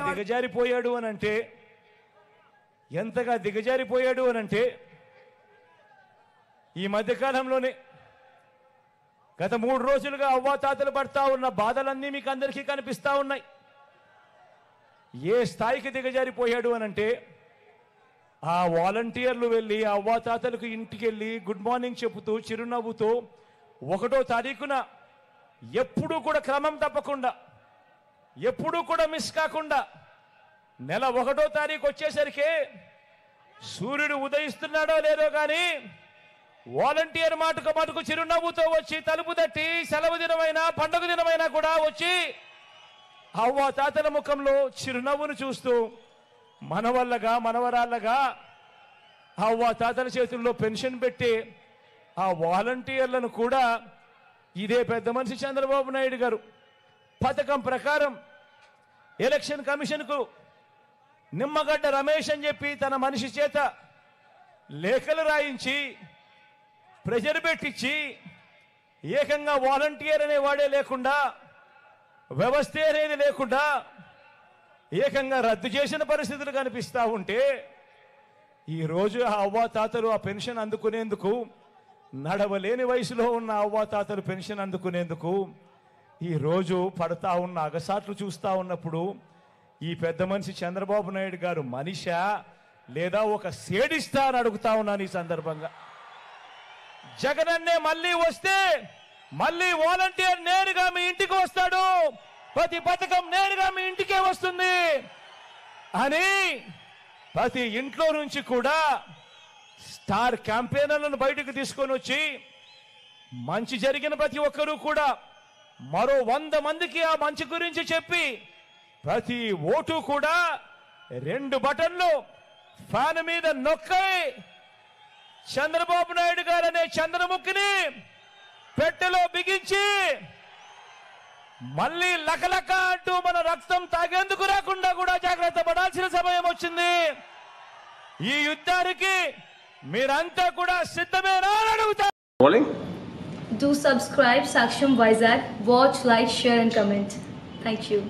దిగజారిపోయాడు అనంటే ఎంతగా దిగజారిపోయాడు అనంటే ఈ మధ్యకాలంలోనే గత 3 రోజులుగా అవ్వాతాతలు పడతా ఉన్న బాధలన్నీ మీకు అందరికీ కనిపిస్తా ఉన్నాయి. ఏ స్థాయికి దిగజారిపోయాడు అనంటే ఆ వాలంటీర్లు వెళ్ళి ఆ అవ్వాతాతలకు ఇంటికి వెళ్ళి గుడ్ మార్నింగ్ చెబుతూ చిరునవ్వుతూ 1వ తారీఖున ఎప్పుడూ కూడా క్రమం తప్పకుండా ఎప్పుడూ కూడా మిస్ కాకుండా నెల 1వ తారీఖు వచ్చేసరికి సూర్యుడు ఉదయిస్తున్నాడో లేదో కానీ వాలంటీర్ మటుకు చిరునవ్వుతో వచ్చి తలుపు తట్టి సెలవు దినమైనా పండుగ దినమైనా కూడా వచ్చి అవ్వ తాతల ముఖంలో చిరునవ్వును చూస్తూ మనవల్లగా మనవరాళ్ళగా అవ్వ తాతల చేతుల్లో పెన్షన్ పెట్టి ఆ వాలంటీర్లను కూడా ఇదే పెద్ద మనిషి చంద్రబాబు నాయుడు గారు పథకం ప్రకారం ఎలక్షన్ కమిషన్కు నిమ్మగడ్డ రమేష్ అని చెప్పి తన మనిషి చేత లేఖలు రాయించి ప్రెజర్ పెట్టించి ఏకంగా వాలంటీర్ అనేవాడే లేకుండా వ్యవస్థ అనేది లేకుండా ఏకంగా రద్దు చేసిన పరిస్థితులు కనిపిస్తూ ఉంటే ఈరోజు ఆ అవ్వాతాతలు ఆ పెన్షన్ అందుకునేందుకు నడవలేని వయసులో ఉన్న అవ్వాతాతలు పెన్షన్ అందుకునేందుకు ఈరోజు పడతా ఉన్న అగసాట్లు చూస్తూ ఉన్నప్పుడు ఈ పెద్ద మనిషి చంద్రబాబు నాయుడు గారు మనిషా లేదా ఒక సేడిస్తా అని అడుగుతా ఉన్నాను. ఈ సందర్భంగా జగనన్నే మళ్ళీ వస్తే మళ్ళీ వాలంటీర్ నేరుగా మీ ఇంటికి వస్తాడు, ప్రతి పథకం నేరుగా మీ ఇంటికే వస్తుంది అని ప్రతి ఇంట్లో నుంచి కూడా స్టార్ క్యాంపెయినర్లను బయటకు తీసుకొని వచ్చి మంచి జరిగిన ప్రతి ఒక్కరూ కూడా మరో 100 మందికి ఆ మంచి గురించి చెప్పి ప్రతి ఓటు కూడా 2 బటన్లు ఫ్యాన్ మీద నొక్కి చంద్రబాబు నాయుడు గారు అనే చంద్రముఖిని పెట్టెలో బిగించి మళ్ళీ లకలక అంటూ మన రక్తం తాగేందుకు రాకుండా కూడా జాగ్రత్త పడాల్సిన సమయం వచ్చింది. ఈ యుద్ధానికి మీరంతా కూడా సిద్ధమేనా అని అడుగుతారు. Do subscribe Saksham Vizag. Watch, like, share and comment. Thank you.